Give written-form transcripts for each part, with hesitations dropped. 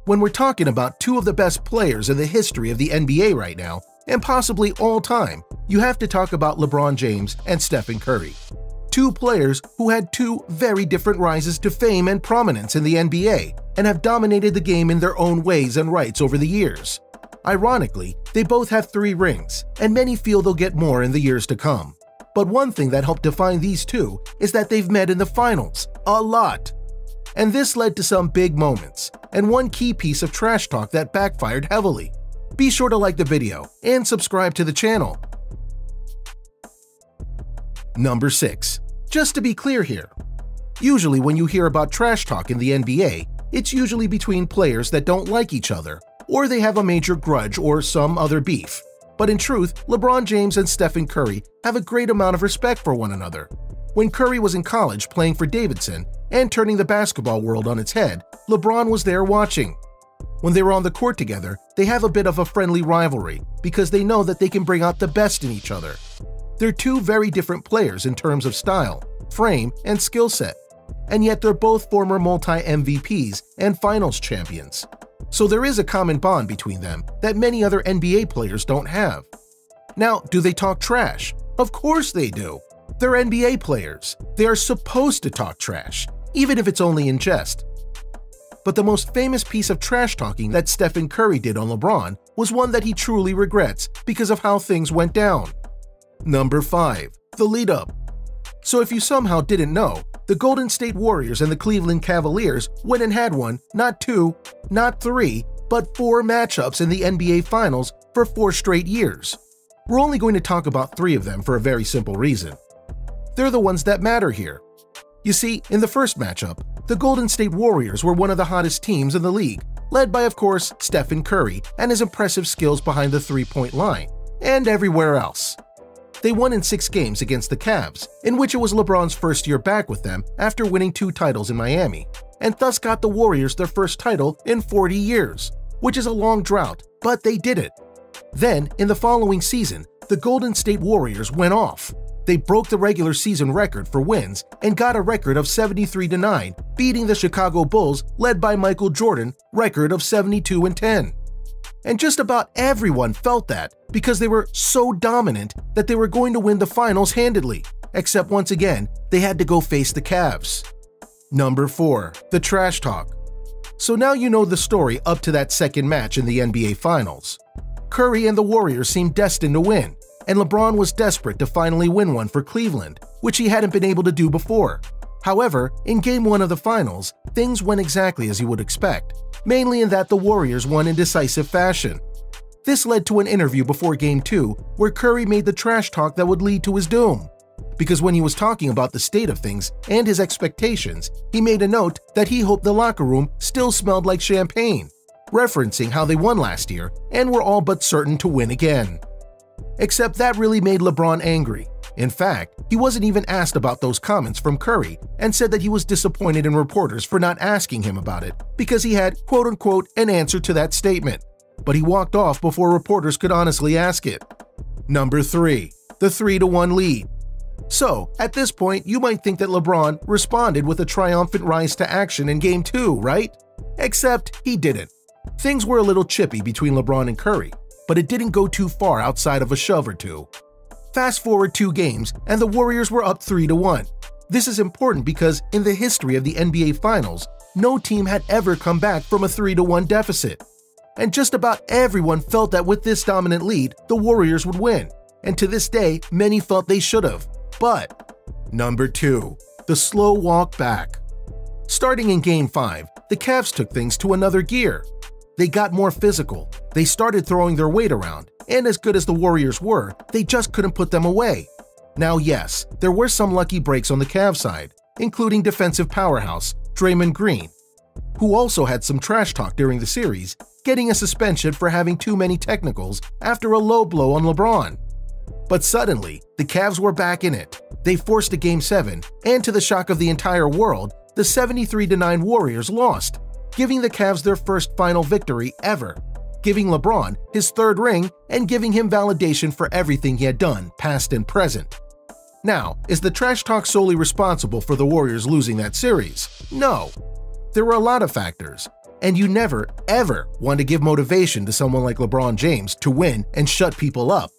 When we're talking about two of the best players in the history of the NBA right now, and possibly all time, you have to talk about LeBron James and Stephen Curry. Two players who had two very different rises to fame and prominence in the NBA and have dominated the game in their own ways and rights over the years. Ironically, they both have 3 rings, and many feel they'll get more in the years to come. But one thing that helped define these two is that they've met in the finals a lot. And this led to some big moments, and one key piece of trash talk that backfired heavily. Be sure to like the video and subscribe to the channel. Number 6. Just to be clear here. Usually when you hear about trash talk in the NBA, it's usually between players that don't like each other, or they have a major grudge or some other beef. But in truth, LeBron James and Stephen Curry have a great amount of respect for one another. When Curry was in college playing for Davidson and turning the basketball world on its head, LeBron was there watching. When they were on the court together, they have a bit of a friendly rivalry because they know that they can bring out the best in each other. They're two very different players in terms of style, frame, and skill set, and yet they're both former multi-MVPs and finals champions. So there is a common bond between them that many other NBA players don't have. Now, do they talk trash? Of course they do. They're NBA players. They are supposed to talk trash, even if it's only in jest. But the most famous piece of trash talking that Stephen Curry did on LeBron was one that he truly regrets because of how things went down. Number 5. The lead-up. So if you somehow didn't know, the Golden State Warriors and the Cleveland Cavaliers went and had one, not 2, not 3, but 4 matchups in the NBA Finals for 4 straight years. We're only going to talk about 3 of them for a very simple reason. They're the ones that matter here. You see, in the first matchup, the Golden State Warriors were one of the hottest teams in the league, led by, of course, Stephen Curry and his impressive skills behind the three-point line, and everywhere else. They won in 6 games against the Cavs, in which it was LeBron's first year back with them after winning 2 titles in Miami, and thus got the Warriors their first title in 40 years, which is a long drought, but they did it. Then, in the following season, the Golden State Warriors went off. They broke the regular season record for wins and got a record of 73-9, beating the Chicago Bulls led by Michael Jordan record of 72-10. And just about everyone felt that because they were so dominant that they were going to win the finals handedly, except once again, they had to go face the Cavs. Number 4. The trash talk. So now you know the story up to that second match in the NBA Finals. Curry and the Warriors seemed destined to win, and LeBron was desperate to finally win one for Cleveland, which he hadn't been able to do before. However, in Game 1 of the Finals, things went exactly as you would expect, mainly in that the Warriors won in decisive fashion. This led to an interview before Game 2 where Curry made the trash talk that would lead to his doom. Because when he was talking about the state of things and his expectations, he made a note that he hoped the locker room still smelled like champagne, referencing how they won last year and were all but certain to win again. Except that really made LeBron angry. In fact, he wasn't even asked about those comments from Curry and said that he was disappointed in reporters for not asking him about it because he had quote-unquote an answer to that statement. But he walked off before reporters could honestly ask it. Number 3. The 3-1 lead. So, at this point, you might think that LeBron responded with a triumphant rise to action in Game 2, right? Except he didn't. Things were a little chippy between LeBron and Curry, but it didn't go too far outside of a shove or two. Fast forward 2 games, and the Warriors were up 3-1. This is important because in the history of the NBA Finals, no team had ever come back from a 3-1 deficit. And just about everyone felt that with this dominant lead, the Warriors would win. And to this day, many felt they should have. But number 2. The slow walk back. Starting in Game 5, the Cavs took things to another gear. They got more physical, they started throwing their weight around, and as good as the Warriors were, they just couldn't put them away. Now yes, there were some lucky breaks on the Cavs side, including defensive powerhouse Draymond Green, who also had some trash talk during the series, getting a suspension for having too many technicals after a low blow on LeBron. But suddenly, the Cavs were back in it. They forced a Game 7, and to the shock of the entire world, the 73-9 Warriors lost, giving the Cavs their first final victory ever, giving LeBron his 3rd ring and giving him validation for everything he had done, past and present. Now, is the trash talk solely responsible for the Warriors losing that series? No. There were a lot of factors, And you never, ever want to give motivation to someone like LeBron James to win and shut people up.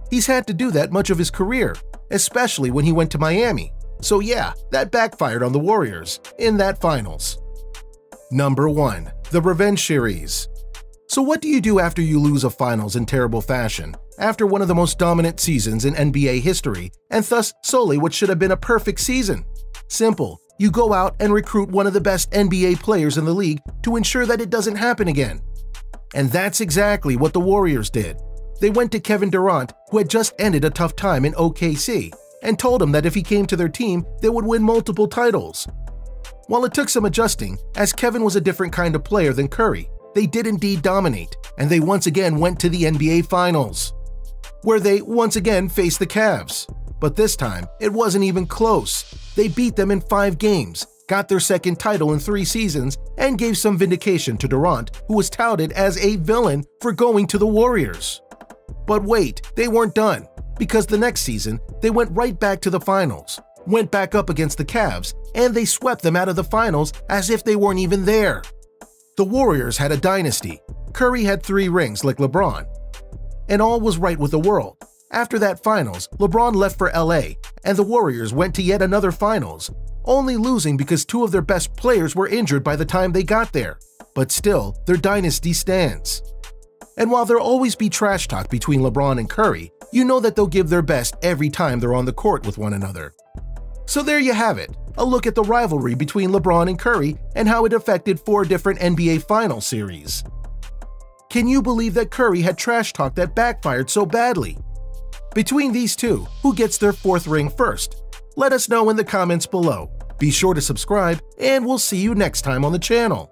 He's had to do that much of his career, especially when he went to Miami. So yeah, that backfired on the Warriors in that finals. Number 1. The Revenge Series. So what do you do after you lose a finals in terrible fashion, after one of the most dominant seasons in NBA history, and thus solely what should have been a perfect season? Simple. You go out and recruit one of the best NBA players in the league to ensure that it doesn't happen again. And that's exactly what the Warriors did. They went to Kevin Durant, who had just ended a tough time in OKC, and told him that if he came to their team, they would win multiple titles. While it took some adjusting, as Kevin was a different kind of player than Curry, they did indeed dominate, and they once again went to the NBA Finals, where they once again faced the Cavs. But this time, it wasn't even close. They beat them in 5 games, got their second title in 3 seasons, and gave some vindication to Durant, who was touted as a villain for going to the Warriors. But wait, they weren't done, because the next season, they went right back to the finals, went back up against the Cavs, and they swept them out of the finals as if they weren't even there. The Warriors had a dynasty. Curry had 3 rings like LeBron, and all was right with the world. After that finals, LeBron left for LA, and the Warriors went to yet another finals, only losing because 2 of their best players were injured by the time they got there. But still, their dynasty stands. And while there'll always be trash talk between LeBron and Curry, you know that they'll give their best every time they're on the court with one another. So there you have it, a look at the rivalry between LeBron and Curry and how it affected 4 different NBA Finals series. Can you believe that Curry had trash talk that backfired so badly? Between these two, who gets their 4th ring first? Let us know in the comments below. Be sure to subscribe, and we'll see you next time on the channel.